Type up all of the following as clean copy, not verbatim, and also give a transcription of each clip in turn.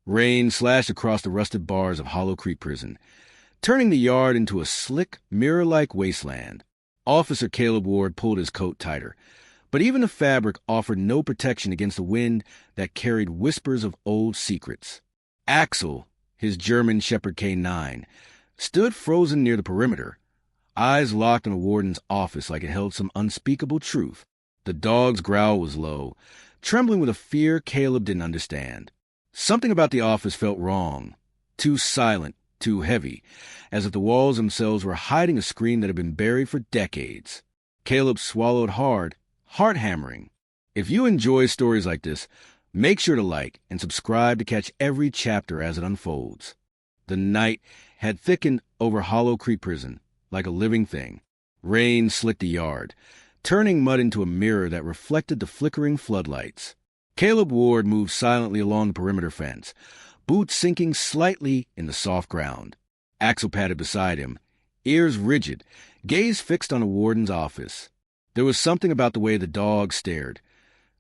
Rain slashed across the rusted bars of Hollow Creek Prison, turning the yard into a slick, mirror-like wasteland. Officer Caleb Ward pulled his coat tighter, but even the fabric offered no protection against the wind that carried whispers of old secrets. Axel, his German Shepherd K9, stood frozen near the perimeter, eyes locked on the warden's office like it held some unspeakable truth. The dog's growl was low, trembling with a fear Caleb didn't understand. Something about the office felt wrong, too silent, too heavy, as if the walls themselves were hiding a scream that had been buried for decades. Caleb swallowed hard, heart-hammering. If you enjoy stories like this, make sure to like and subscribe to catch every chapter as it unfolds. The night had thickened over Hollow Creek Prison, like a living thing. Rain slicked the yard, turning mud into a mirror that reflected the flickering floodlights. Caleb Ward moved silently along the perimeter fence, boots sinking slightly in the soft ground. Axel padded beside him, ears rigid, gaze fixed on the warden's office. There was something about the way the dog stared,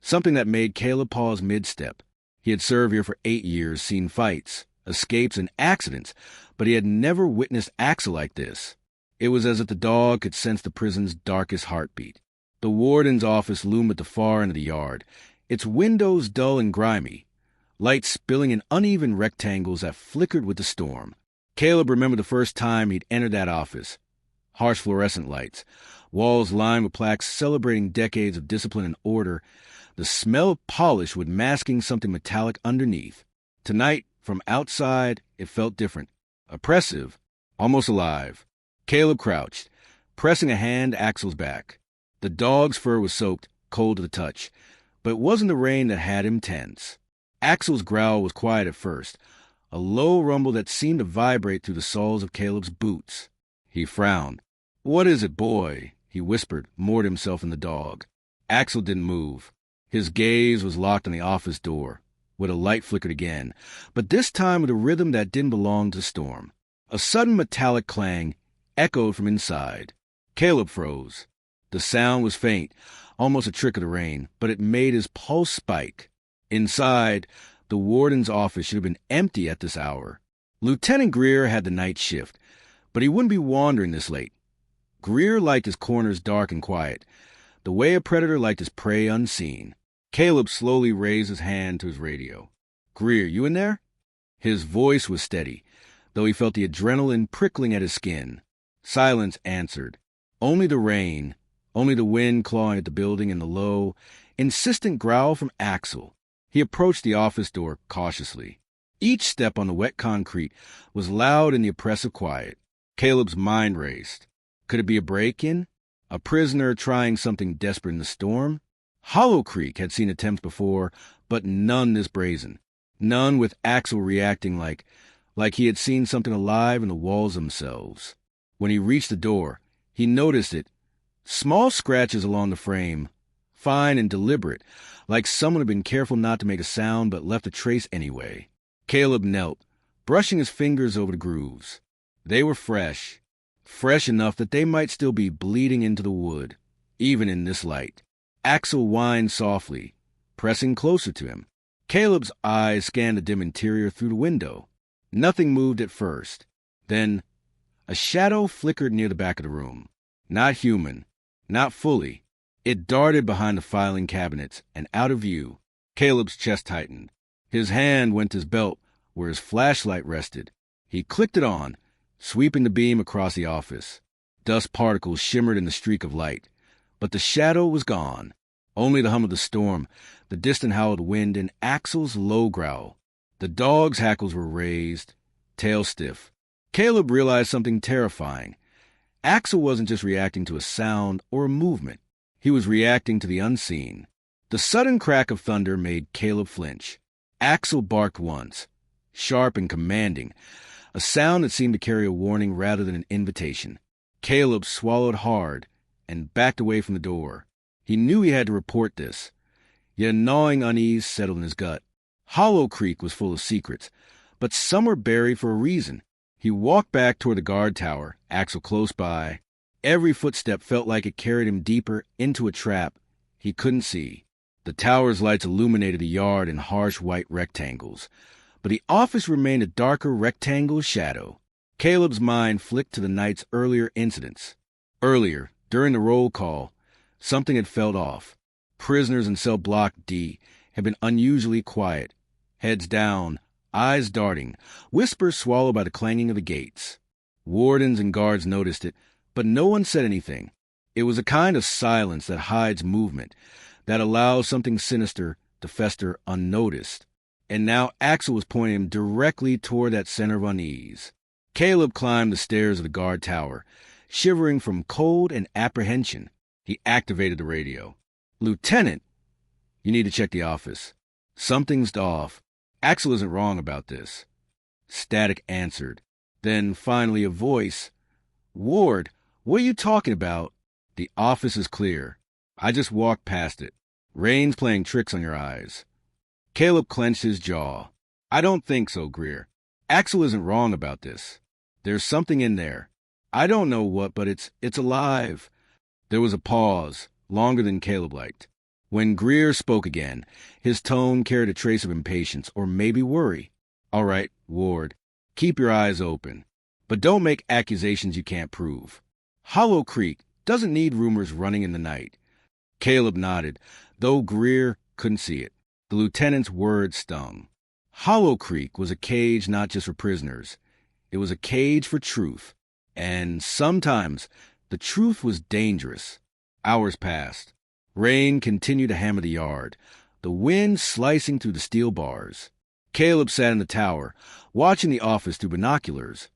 something that made Caleb pause mid-step. He had served here for 8 years, seen fights, escapes, and accidents, but he had never witnessed Axel like this. It was as if the dog could sense the prison's darkest heartbeat. The warden's office loomed at the far end of the yard, its windows dull and grimy, light spilling in uneven rectangles that flickered with the storm. Caleb remembered the first time he'd entered that office. Harsh fluorescent lights, walls lined with plaques celebrating decades of discipline and order, the smell of polish with masking something metallic underneath. Tonight, from outside, it felt different, oppressive, almost alive. Caleb crouched, pressing a hand to Axel's back. The dog's fur was soaked, cold to the touch, but it wasn't the rain that had him tense. Axel's growl was quiet at first, a low rumble that seemed to vibrate through the soles of Caleb's boots. He frowned. "What is it, boy?" he whispered, moored himself in the dog. Axel didn't move. His gaze was locked on the office door, where the light flickered again, but this time with a rhythm that didn't belong to the storm. A sudden metallic clang echoed from inside. Caleb froze. The sound was faint, almost a trick of the rain, but it made his pulse spike. Inside, the warden's office should have been empty at this hour. Lieutenant Greer had the night shift, but he wouldn't be wandering this late. Greer liked his corners dark and quiet, the way a predator liked his prey unseen. Caleb slowly raised his hand to his radio. "Greer, you in there?" His voice was steady, though he felt the adrenaline prickling at his skin. Silence answered. Only the rain, only the wind clawing at the building and the low, insistent growl from Axel. He approached the office door cautiously. Each step on the wet concrete was loud in the oppressive quiet. Caleb's mind raced. Could it be a break-in? A prisoner trying something desperate in the storm? Hollow Creek had seen attempts before, but none this brazen. None with Axel reacting like he had seen something alive in the walls themselves. When he reached the door, he noticed it. Small scratches along the frame, fine and deliberate, like someone had been careful not to make a sound but left a trace anyway. Caleb knelt, brushing his fingers over the grooves. They were fresh enough that they might still be bleeding into the wood, even in this light. Axel whined softly, pressing closer to him. Caleb's eyes scanned the dim interior through the window. Nothing moved at first. Then a shadow flickered near the back of the room. Not human, not fully. It darted behind the filing cabinets and out of view. Caleb's chest tightened. His hand went to his belt where his flashlight rested. He clicked it on, sweeping the beam across the office. Dust particles shimmered in the streak of light, but the shadow was gone. Only the hum of the storm, the distant howl of the wind, and Axel's low growl. The dog's hackles were raised, tail stiff. Caleb realized something terrifying. Axel wasn't just reacting to a sound or a movement. He was reacting to the unseen. The sudden crack of thunder made Caleb flinch. Axel barked once, sharp and commanding, a sound that seemed to carry a warning rather than an invitation. Caleb swallowed hard and backed away from the door. He knew he had to report this, yet a gnawing unease settled in his gut. Hollow Creek was full of secrets, but some were buried for a reason. He walked back toward the guard tower, Axel close by. Every footstep felt like it carried him deeper into a trap he couldn't see. The tower's lights illuminated the yard in harsh white rectangles, but the office remained a darker rectangle of shadow. Caleb's mind flicked to the night's earlier incidents. Earlier, during the roll call, something had felt off. Prisoners in cell block D had been unusually quiet, heads down, eyes darting, whispers swallowed by the clanging of the gates. Wardens and guards noticed it, but no one said anything. It was a kind of silence that hides movement, that allows something sinister to fester unnoticed. And now Axel was pointing him directly toward that center of unease. Caleb climbed the stairs of the guard tower, shivering from cold and apprehension. He activated the radio. "Lieutenant, you need to check the office. Something's off. Axel isn't wrong about this." Static answered. Then finally a voice. "Ward, what are you talking about?" "The office is clear. I just walked past it. Rain's playing tricks on your eyes." Caleb clenched his jaw. "I don't think so, Greer. Axel isn't wrong about this. There's something in there. I don't know what, but it's alive." There was a pause, longer than Caleb liked. When Greer spoke again, his tone carried a trace of impatience, or maybe worry. "All right, Ward, keep your eyes open. But don't make accusations you can't prove. Hollow Creek doesn't need rumors running in the night." Caleb nodded, though Greer couldn't see it. The lieutenant's words stung. Hollow Creek was a cage not just for prisoners. It was a cage for truth. And sometimes the truth was dangerous. Hours passed. Rain continued to hammer the yard, the wind slicing through the steel bars. Caleb sat in the tower, watching the office through binoculars,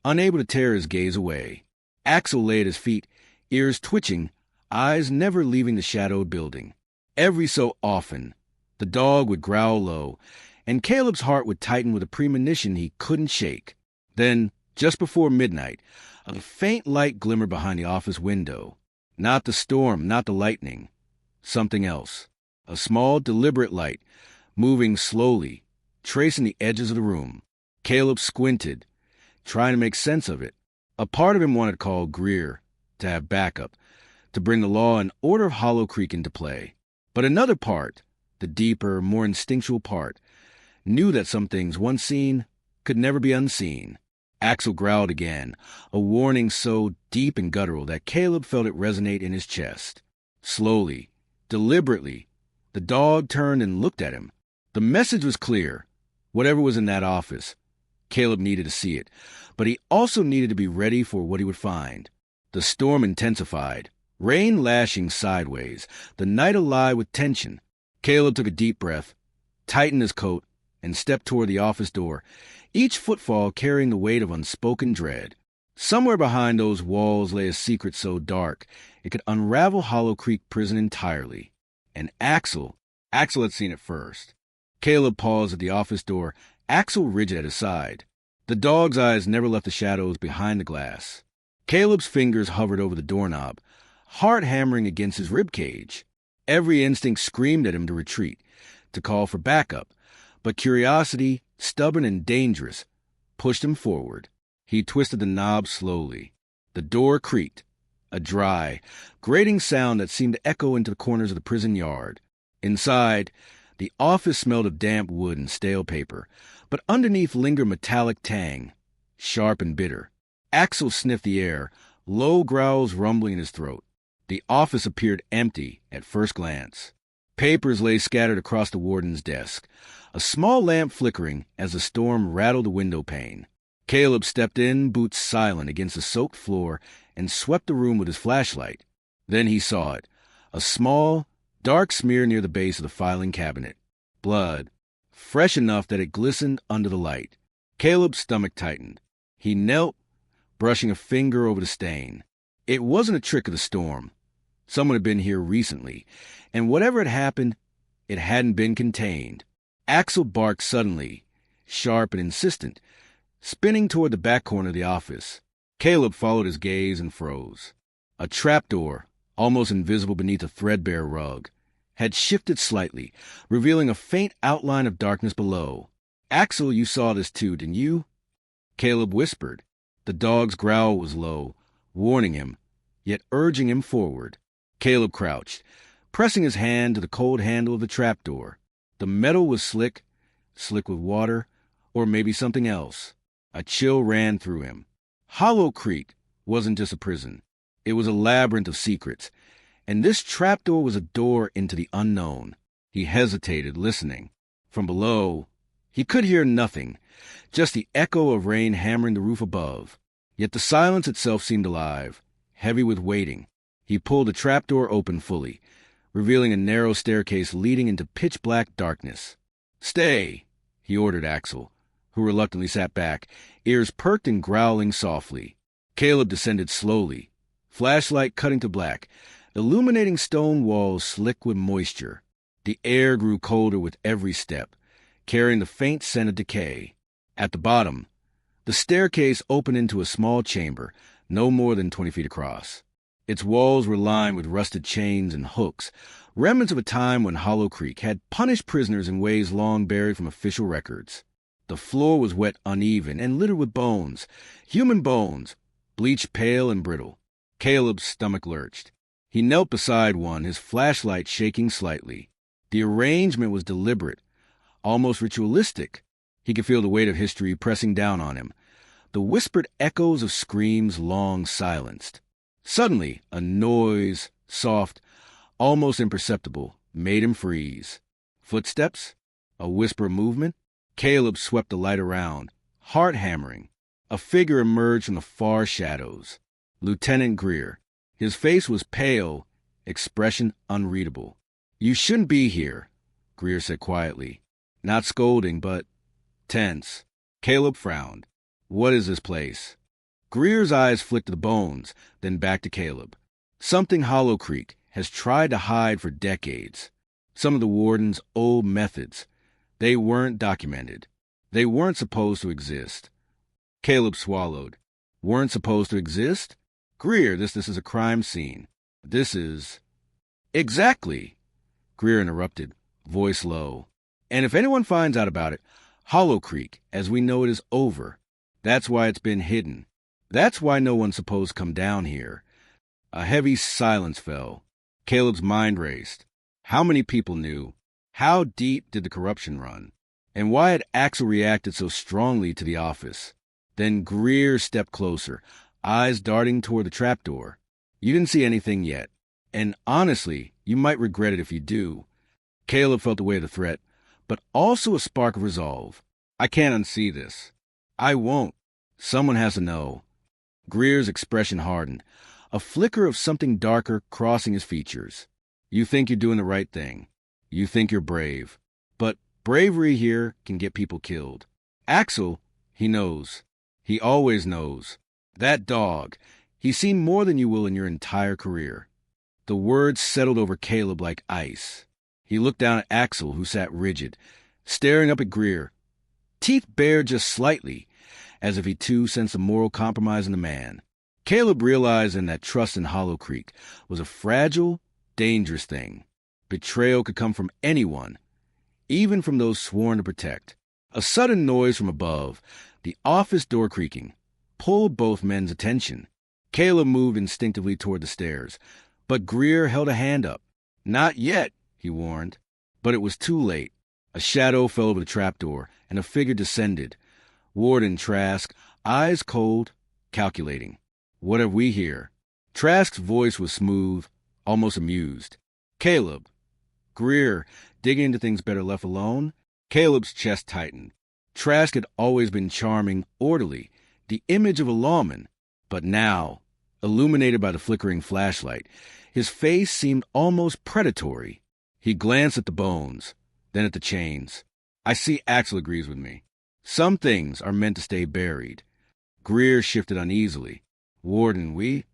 unable to tear his gaze away. Axel lay at his feet, ears twitching, eyes never leaving the shadowed building. Every so often, the dog would growl low, and Caleb's heart would tighten with a premonition he couldn't shake. Then, just before midnight, a faint light glimmered behind the office window. Not the storm, not the lightning. Something else. A small, deliberate light, moving slowly, tracing the edges of the room. Caleb squinted, trying to make sense of it. A part of him wanted to call Greer, to have backup, to bring the law and order of Hollow Creek into play. But another part, the deeper, more instinctual part, knew that some things, once seen, could never be unseen. Axel growled again, a warning so deep and guttural that Caleb felt it resonate in his chest. Slowly, deliberately, the dog turned and looked at him. The message was clear. Whatever was in that office, Caleb needed to see it, but he also needed to be ready for what he would find. The storm intensified, rain lashing sideways, the night alive with tension. Caleb took a deep breath, tightened his coat, and stepped toward the office door, each footfall carrying the weight of unspoken dread. Somewhere behind those walls lay a secret so dark it could unravel Hollow Creek Prison entirely. And Axel had seen it first. Caleb paused at the office door, Axel rigid at his side. The dog's eyes never left the shadows behind the glass. Caleb's fingers hovered over the doorknob, heart hammering against his ribcage. Every instinct screamed at him to retreat, to call for backup, but curiosity, stubborn and dangerous, pushed him forward. He twisted the knob slowly. The door creaked, a dry, grating sound that seemed to echo into the corners of the prison yard. Inside, the office smelled of damp wood and stale paper, but underneath lingered metallic tang, sharp and bitter. Axel sniffed the air, low growls rumbling in his throat. The office appeared empty at first glance. Papers lay scattered across the warden's desk, a small lamp flickering as the storm rattled the window pane. Caleb stepped in, boots silent against the soaked floor, and swept the room with his flashlight. Then he saw it, a small, dark smear near the base of the filing cabinet. Blood, fresh enough that it glistened under the light. Caleb's stomach tightened. He knelt, brushing a finger over the stain. It wasn't a trick of the storm. Someone had been here recently, and whatever had happened, it hadn't been contained. Axel barked suddenly, sharp and insistent, spinning toward the back corner of the office. Caleb followed his gaze and froze. A trapdoor, almost invisible beneath a threadbare rug, had shifted slightly, revealing a faint outline of darkness below. "Axel, you saw this too, didn't you?" Caleb whispered. The dog's growl was low, warning him, yet urging him forward. Caleb crouched, pressing his hand to the cold handle of the trapdoor. The metal was slick with water, Or maybe something else. A chill ran through him. Hollow Creek wasn't just a prison. It was a labyrinth of secrets, and this trapdoor was a door into the unknown. He hesitated, listening. From below, he could hear nothing, just the echo of rain hammering the roof above. Yet the silence itself seemed alive, heavy with waiting. He pulled the trapdoor open fully, revealing a narrow staircase leading into pitch-black darkness. "Stay," he ordered Axel, who reluctantly sat back, ears perked and growling softly. Caleb descended slowly, flashlight cutting to black, illuminating stone walls slick with moisture. The air grew colder with every step, carrying the faint scent of decay. At the bottom, the staircase opened into a small chamber, no more than 20 feet across. Its walls were lined with rusted chains and hooks, remnants of a time when Hollow Creek had punished prisoners in ways long buried from official records. The floor was wet, uneven, and littered with bones, human bones, bleached pale and brittle. Caleb's stomach lurched. He knelt beside one, his flashlight shaking slightly. The arrangement was deliberate, almost ritualistic. He could feel the weight of history pressing down on him, the whispered echoes of screams long silenced. Suddenly, a noise, soft, almost imperceptible, made him freeze. Footsteps? A whisper of movement? Caleb swept the light around, heart hammering. A figure emerged from the far shadows. Lieutenant Greer. His face was pale, expression unreadable. "You shouldn't be here," Greer said quietly. Not scolding, but tense. Caleb frowned. "What is this place?" Greer's eyes flicked to the bones, then back to Caleb. "Something Hollow Creek has tried to hide for decades. Some of the Warden's old methods. They weren't documented. They weren't supposed to exist." Caleb swallowed. "Weren't supposed to exist? Greer, this is a crime scene. This is—" "Exactly," Greer interrupted, voice low. "And if anyone finds out about it, Hollow Creek, as we know it, is over. That's why it's been hidden. That's why no one's supposed to come down here." A heavy silence fell. Caleb's mind raced. How many people knew? How deep did the corruption run? And why had Axel reacted so strongly to the office? Then Greer stepped closer, eyes darting toward the trapdoor. "You didn't see anything yet. And honestly, you might regret it if you do." Caleb felt the weight of the threat, but also a spark of resolve. "I can't unsee this. I won't. Someone has to know." Greer's expression hardened, a flicker of something darker crossing his features. "You think you're doing the right thing. You think you're brave. But bravery here can get people killed. Axel, he knows. He always knows. That dog, he's seen more than you will in your entire career." The words settled over Caleb like ice. He looked down at Axel, who sat rigid, staring up at Greer, teeth bared just slightly, as if he too sensed a moral compromise in the man. Caleb realized then that trust in Hollow Creek was a fragile, dangerous thing. Betrayal could come from anyone, even from those sworn to protect. A sudden noise from above, the office door creaking, pulled both men's attention. Caleb moved instinctively toward the stairs, but Greer held a hand up. "Not yet," he warned. But it was too late. A shadow fell over the trapdoor, and a figure descended. Warden Trask, eyes cold, calculating. "What have we here?" Trask's voice was smooth, almost amused. "Caleb." Greer, digging into things better left alone. Caleb's chest tightened. Trask had always been charming, orderly, the image of a lawman. But now, illuminated by the flickering flashlight, his face seemed almost predatory. He glanced at the bones, then at the chains. "I see Axel agrees with me. Some things are meant to stay buried." Greer shifted uneasily. "Warden, we—"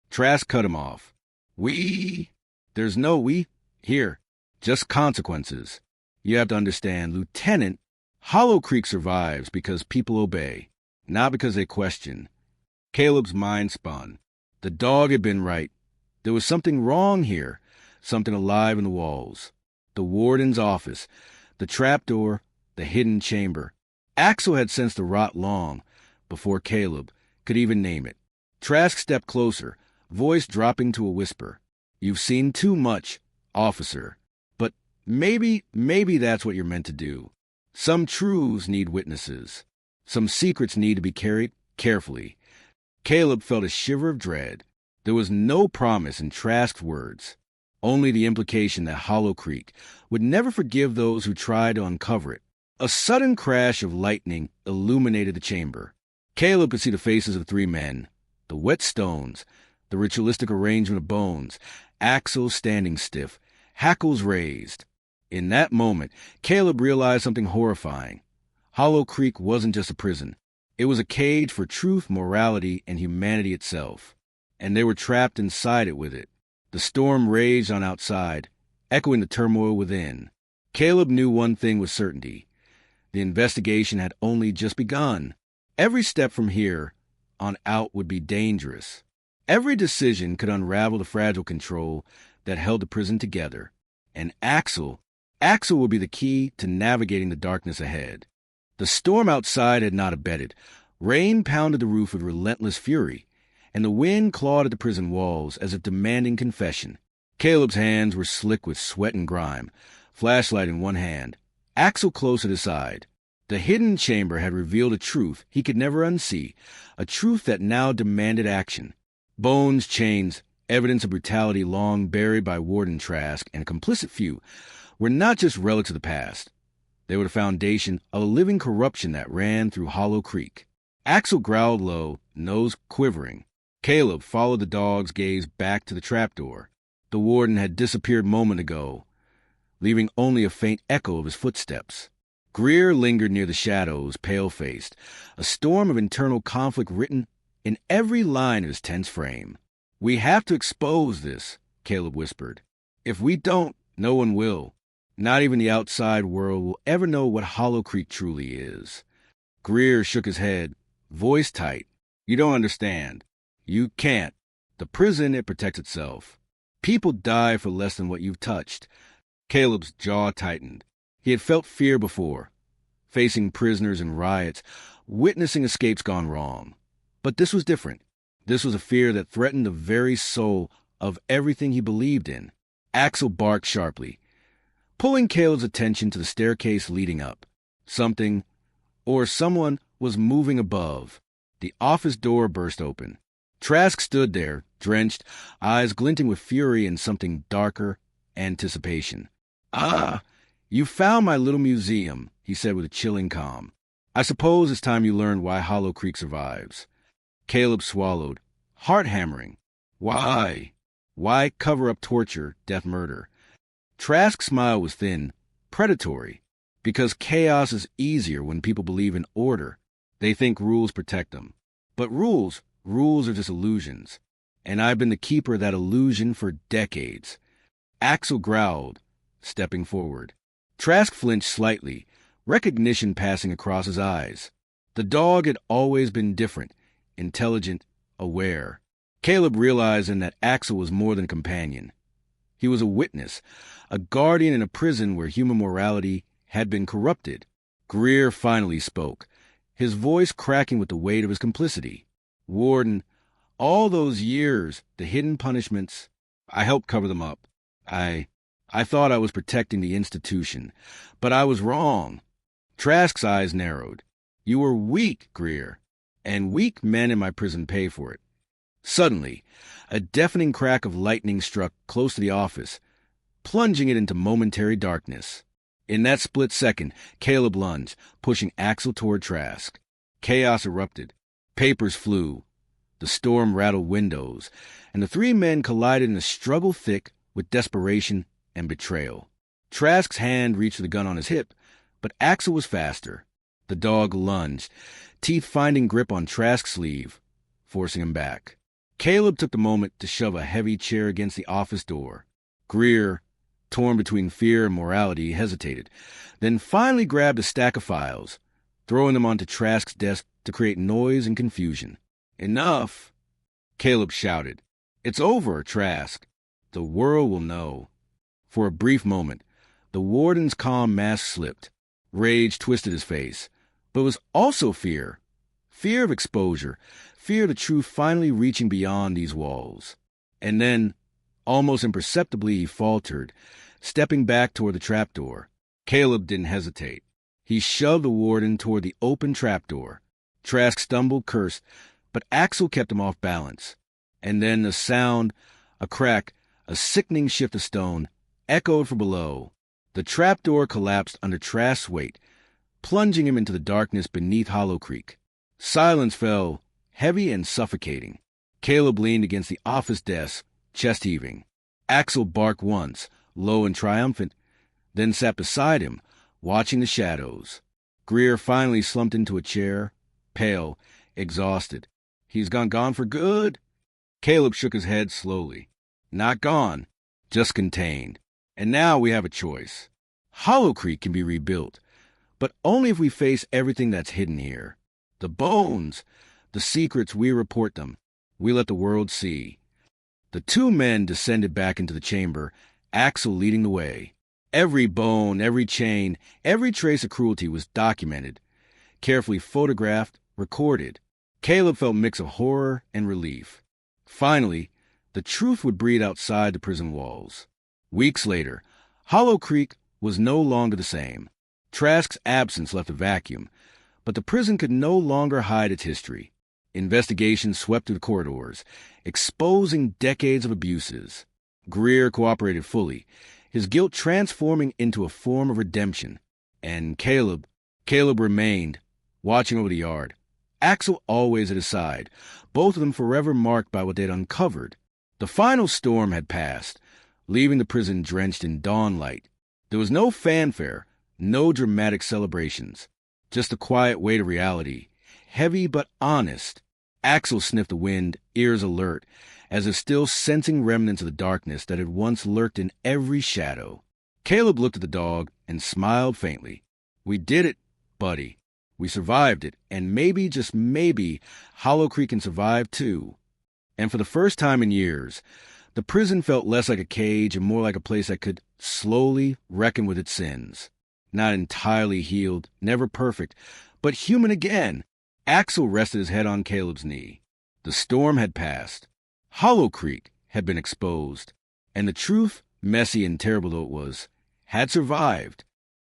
Trask cut him off. "We—" "There's no we here. Just consequences. You have to understand, Lieutenant, Hollow Creek survives because people obey, not because they question." Caleb's mind spun. The dog had been right. There was something wrong here, something alive in the walls. The warden's office, the trapdoor, the hidden chamber. Axel had sensed the rot long, before Caleb could even name it. Trask stepped closer, voice dropping to a whisper. "You've seen too much, officer. But maybe that's what you're meant to do. Some truths need witnesses. Some secrets need to be carried carefully. Caleb felt a shiver of dread. There was no promise in Trask's words, only the implication that Hollow Creek would never forgive those who tried to uncover it. A sudden crash of lightning illuminated the chamber. Caleb could see the faces of the three men, the wet stones, the ritualistic arrangement of bones, Axel standing stiff, hackles raised. In that moment, Caleb realized something horrifying. Hollow Creek wasn't just a prison. It was a cage for truth, morality, and humanity itself. And they were trapped inside it with it. The storm raged on outside, echoing the turmoil within. Caleb knew one thing with certainty. The investigation had only just begun. Every step from here on out would be dangerous. Every decision could unravel the fragile control that held the prison together. And Axel would be the key to navigating the darkness ahead. The storm outside had not abated. Rain pounded the roof with relentless fury, and the wind clawed at the prison walls as if demanding confession. Caleb's hands were slick with sweat and grime, flashlight in one hand, Axel close at his side. The hidden chamber had revealed a truth he could never unsee, a truth that now demanded action. Bones, chains, evidence of brutality long buried by Warden Trask and a complicit few were not just relics of the past. They were the foundation of a living corruption that ran through Hollow Creek. Axel growled low, nose quivering. Caleb followed the dog's gaze back to the trapdoor. The warden had disappeared a moment ago, leaving only a faint echo of his footsteps. Greer lingered near the shadows, pale-faced, a storm of internal conflict written in every line of his tense frame. "We have to expose this," Caleb whispered. "If we don't, no one will. Not even the outside world will ever know what Hollow Creek truly is." Greer shook his head, voice tight. "You don't understand. You can't. The prison, it protects itself. People die for less than what you've touched." Caleb's jaw tightened. He had felt fear before, facing prisoners and riots, witnessing escapes gone wrong. But this was different. This was a fear that threatened the very soul of everything he believed in. Axel barked sharply, pulling Caleb's attention to the staircase leading up. Something, or someone, was moving above. The office door burst open. Trask stood there, drenched, eyes glinting with fury and something darker, anticipation. "Ah, you found my little museum," he said with a chilling calm. "I suppose it's time you learned why Hollow Creek survives." Caleb swallowed, heart hammering. Why? Why cover up torture, death, murder? Trask's smile was thin, predatory, because chaos is easier when people believe in order. They think rules protect them. But rules are just illusions, and I've been the keeper of that illusion for decades. Axel growled, stepping forward. Trask flinched slightly, recognition passing across his eyes. The dog had always been different, intelligent, aware. Caleb realized then that Axel was more than a companion. He was a witness, a guardian in a prison where human morality had been corrupted. Greer finally spoke, his voice cracking with the weight of his complicity. "Warden, all those years, the hidden punishments, I helped cover them up. I thought I was protecting the institution, but I was wrong." Trask's eyes narrowed. "You were weak, Greer, and weak men in my prison pay for it." Suddenly, a deafening crack of lightning struck close to the office, plunging it into momentary darkness. In that split second, Caleb lunged, pushing Axel toward Trask. Chaos erupted. Papers flew. The storm rattled windows, and the three men collided in a struggle thick with desperation and betrayal. Trask's hand reached for the gun on his hip, but Axel was faster. The dog lunged, teeth finding grip on Trask's sleeve, forcing him back. Caleb took the moment to shove a heavy chair against the office door. Greer, torn between fear and morality, hesitated, then finally grabbed a stack of files, throwing them onto Trask's desk to create noise and confusion. "Enough!" Caleb shouted. "It's over, Trask. The world will know." For a brief moment, the warden's calm mask slipped. Rage twisted his face, but it was also fear. Fear of exposure, fear of the truth finally reaching beyond these walls. And then, almost imperceptibly, he faltered, stepping back toward the trapdoor. Caleb didn't hesitate. He shoved the warden toward the open trapdoor. Trask stumbled, cursed, but Axel kept him off balance. And then the sound, a crack, a sickening shift of stone, echoed from below. The trapdoor collapsed under Trask's weight, plunging him into the darkness beneath Hollow Creek. Silence fell, heavy and suffocating. Caleb leaned against the office desk, chest heaving. Axel barked once, low and triumphant, then sat beside him, watching the shadows. Greer finally slumped into a chair, pale, exhausted. He's gone for good? Caleb shook his head slowly. Not gone, just contained. And now we have a choice. Hollow Creek can be rebuilt, but only if we face everything that's hidden here. The bones, the secrets, we report them. We let the world see. The two men descended back into the chamber, Axel leading the way. Every bone, every chain, every trace of cruelty was documented, carefully photographed, recorded. Caleb felt a mix of horror and relief. Finally, the truth would breathe outside the prison walls. Weeks later, Hollow Creek was no longer the same. Trask's absence left a vacuum, but the prison could no longer hide its history. Investigations swept through the corridors, exposing decades of abuses. Greer cooperated fully, his guilt transforming into a form of redemption. And Caleb remained, watching over the yard. Axel always at his side, both of them forever marked by what they'd uncovered. The final storm had passed, leaving the prison drenched in dawn light. There was no fanfare, no dramatic celebrations, just the quiet weight of reality, heavy but honest. Axel sniffed the wind, ears alert, as if still sensing remnants of the darkness that had once lurked in every shadow. Caleb looked at the dog and smiled faintly. We did it, buddy. We survived it, and maybe, just maybe, Hollow Creek can survive too. And for the first time in years, the prison felt less like a cage and more like a place that could slowly reckon with its sins. Not entirely healed, never perfect, but human again. Axel rested his head on Caleb's knee. The storm had passed. Hollow Creek had been exposed, and the truth, messy and terrible though it was, had survived.